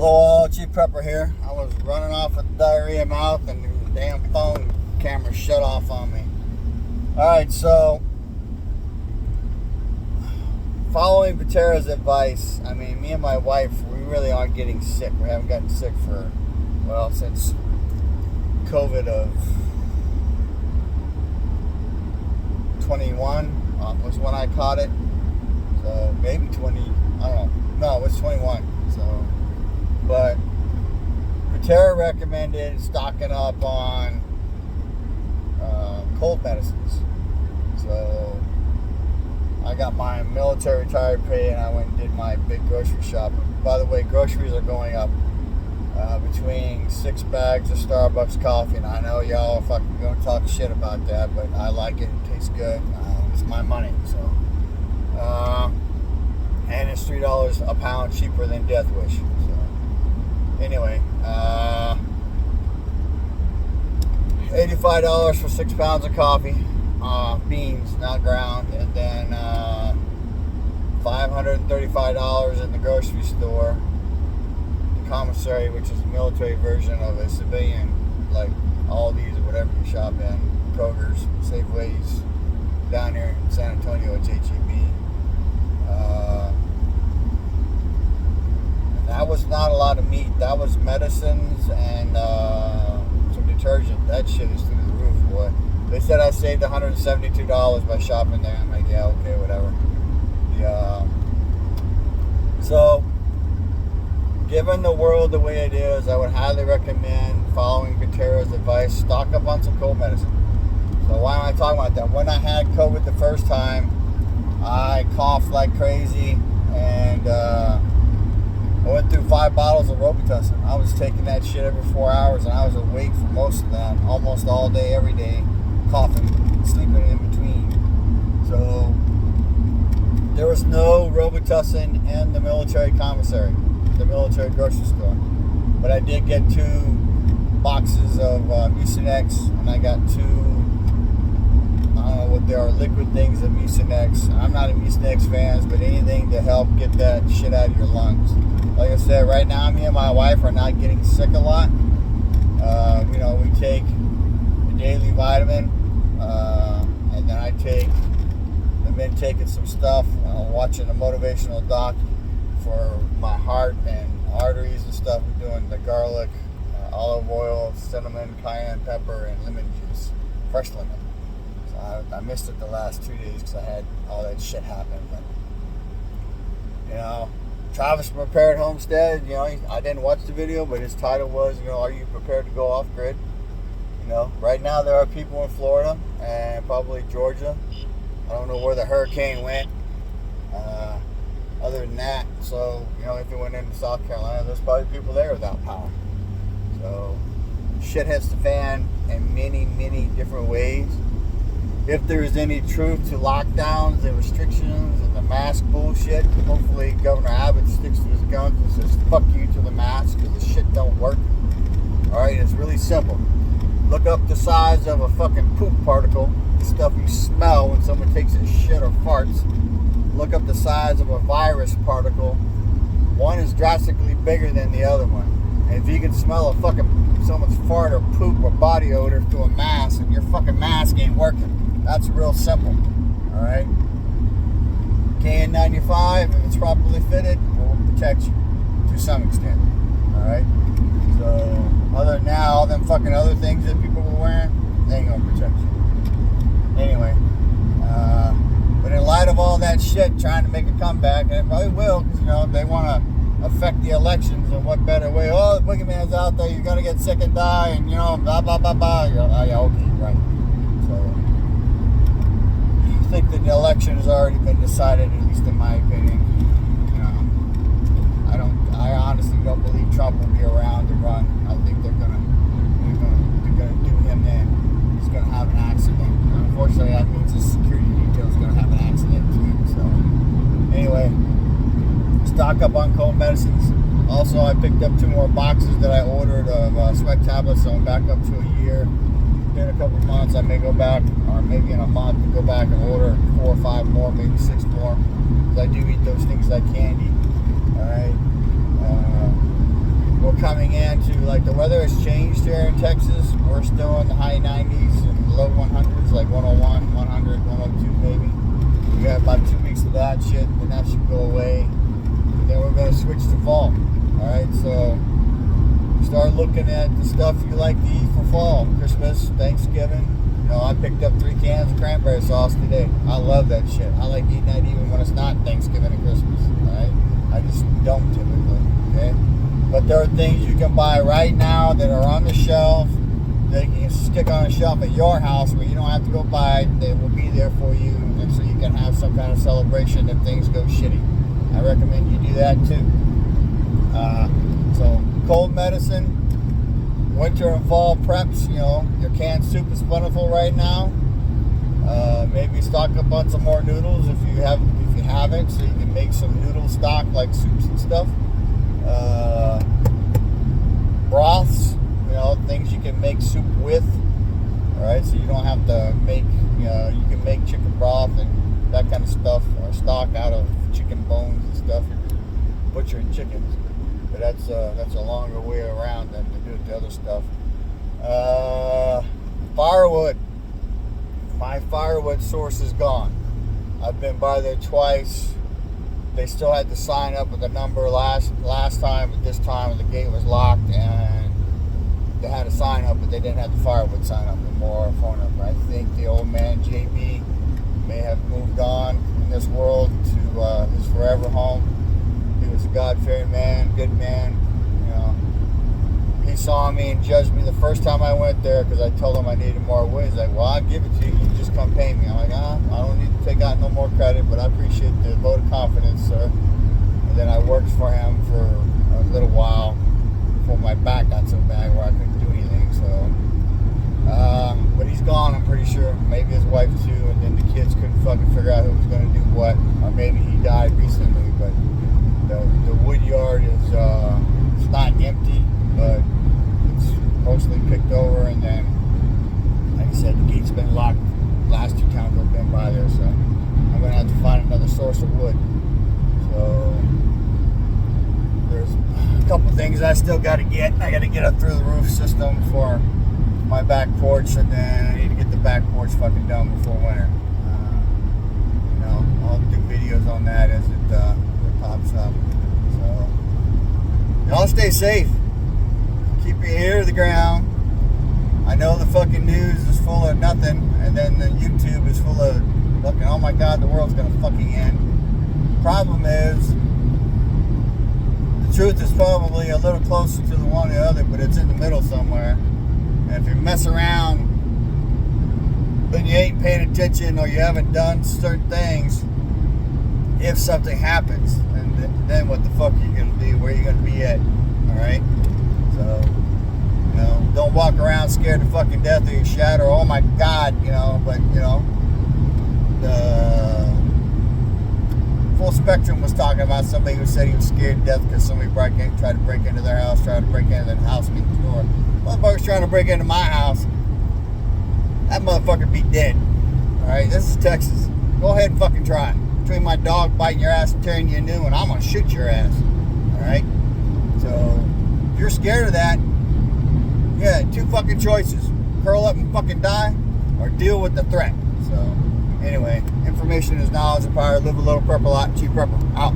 Oh, Chief Prepper here. I was running off with diarrhea mouth and the damn phone camera shut off on me. Alright, so following Patera's advice, I mean, me and my wife, we really aren't getting sick. We haven't gotten sick for, well, since COVID of 21 was when I caught it. So maybe 20, I don't know. No, it was 21. So, but Patera recommended stocking up on cold medicines. So I got my military retired pay and I went and did my big grocery shopping. By the way, groceries are going up between 6 bags of Starbucks coffee. And I know y'all are fucking going to talk shit about that, but I like it. It tastes good. It's my money. So, and it's $3 a pound cheaper than Death Wish. So, anyway, $85 for 6 pounds of coffee, beans, not ground, and then $535 in the grocery store. The commissary, which is the military version of a civilian, like Aldi's or whatever you shop in, Kroger's, Safeways, down here in San Antonio, it's HEB. And that was not a lot of meat. That was medicines and some detergent. That shit is through the roof, boy. They said I saved $172 by shopping there. I'm like, yeah, okay, whatever. So, given the world the way it is, I would highly recommend following Patera's advice. Stock up on some cold medicine. So why am I talking about that? When I had COVID the first time, I coughed like crazy, and I went through 5 bottles of robitussin. I was taking that shit every 4 hours, and I was awake for most of that, almost all day, every day, coughing, sleeping in between. So there was no robitussin in the military commissary, the military grocery store. But I did get 2 boxes of Mucinex, and I got 2, I don't know what they are, liquid things of Mucinex. I'm not a Mucinex fan, but anything to help get that shit out of your lungs. Like I said, right now, me and my wife are not getting sick a lot. We take a daily vitamin, and then I've been taking some stuff, watching a motivational doc for my heart and arteries and stuff. We're doing the garlic, olive oil, cinnamon, cayenne pepper, and lemon juice, fresh lemon. So I missed it the last 2 days because I had all that shit happen. But, Travis Prepared Homestead, I didn't watch the video, but his title was, are you prepared to go off grid? Right now there are people in Florida and probably Georgia. I don't know where the hurricane went. Other than that, so, if it went into South Carolina, there's probably people there without power. So, shit hits the fan in many, many different ways. If there's any truth to lockdowns and restrictions and the mask bullshit, hopefully Governor Abbott sticks to his guns and says, fuck you to the mask, because the shit don't work. Alright, it's really simple. Look up the size of a fucking poop particle, the stuff you smell when someone takes a shit or farts. Look up the size of a virus particle. One is drastically bigger than the other one. And if you can smell a fucking someone's fart or poop or body odor through a mask, and your fucking mask ain't working. That's real simple. Alright? KN95, if it's properly fitted, will protect you to some extent. Alright? So, other than that, all them fucking other things that people were wearing, they ain't gonna protect you. Anyway, but in light of all that shit trying to make a comeback, and it probably will, because, they want to affect the elections, and what better way? Oh, the boogeyman's out there, you're gonna get sick and die, and, blah, blah, blah, blah. Yeah, okay, right. So, I think that the election has already been decided, at least in my opinion. I honestly don't believe Trump will be around to run. I think they're gonna do him in. He's gonna have an accident. Unfortunately, that means his security detail is gonna have an accident too. So, anyway, stock up on cold medicines. Also, I picked up 2 more boxes that I ordered of sweat tablets, so I'm back up to a year. In a couple of months, I may go back, or maybe in a month, to go back and order 4 or 5 more, maybe 6 more. Because I do eat those things like candy. Alright. the weather has changed here in Texas. We're still in the high 90s and low 100s, like 101, 100, 102 maybe. We got about 2 weeks of that shit, and that should go away. And then we're going to switch to fall. Alright, so start looking at the stuff you like to eat for fall. Christmas, Thanksgiving. You know, I picked up 3 cans of cranberry sauce today. I love that shit. I like eating that even when it's not Thanksgiving and Christmas. Alright? I just don't typically. Okay? But there are things you can buy right now that are on the shelf that you can stick on a shelf at your house where you don't have to go buy it. They will be there for you, and so you can have some kind of celebration if things go shitty. I recommend you do that too. So cold medicine, winter and fall preps. You know, your canned soup is plentiful right now. Maybe stock up on some more noodles if you haven't, so you can make some noodle stock like soups and stuff. Broths, you know, things you can make soup with. All right, so you don't have to make, you know, you can make chicken broth and that kind of stuff, or stock out of chicken bones and stuff. Butchering chickens, but that's a longer way around than to do the other stuff. Firewood. My firewood source is gone. I've been by there twice. They still had to sign up with the number last time, but this time the gate was locked and they had to sign up, but they didn't have the firewood sign up anymore or phone number. I think the old man JB may have moved on in this world to his forever home. He was a God-fearing man, good man. You know, he saw me and judged me the first time I went there because I told him I needed more wood. He's like, "Well, I'll give it to you. You just come pay me." I'm like, I don't need to take out no more credit, but I appreciate the vote of confidence, sir. And then I worked for him for a little while before my back got so bad where I couldn't do anything. So, but he's gone, I'm pretty sure. Maybe his wife too, and then the kids couldn't fucking figure out who was going to do what, or maybe he died recently. But the wood yard is it's not empty, but it's mostly picked over, and then, like I said, the gate's been locked the last 2 times I've been by there, so I'm going to have to find another source of wood. So there's a couple things I still got to get. I got to get up through the roof system for my back porch, and then I need to get the back porch fucking done before winter. You know, I'll do videos on that as it pops up. So y'all stay safe. Keep your ear to the ground. I know the fucking news is full of nothing, and then the YouTube is full of fucking, oh my god, the world's gonna fucking end. Problem is, the truth is probably a little closer to the one or the other, but it's in the middle somewhere. And if you mess around, then you ain't paying attention, or you haven't done certain things, if something happens, and then what the fuck are you gonna do? Where are you gonna be at? Alright? So, you know, don't walk around scared to fucking death or you shatter, oh my god, you know, but, you know, the Full Spectrum was talking about somebody who said he was scared to death because somebody tried to break into their house, tried to break into their house, beat the door. Motherfucker's trying to break into my house. That motherfucker be dead. Alright, this is Texas. Go ahead and fucking try. Between my dog biting your ass and tearing you a new one, I'm gonna shoot your ass. Alright? So, if you're scared of that, yeah, 2 fucking choices. Curl up and fucking die, or deal with the threat. So, anyway, information is knowledge and power. Live a little purple, lot cheap purple. Out.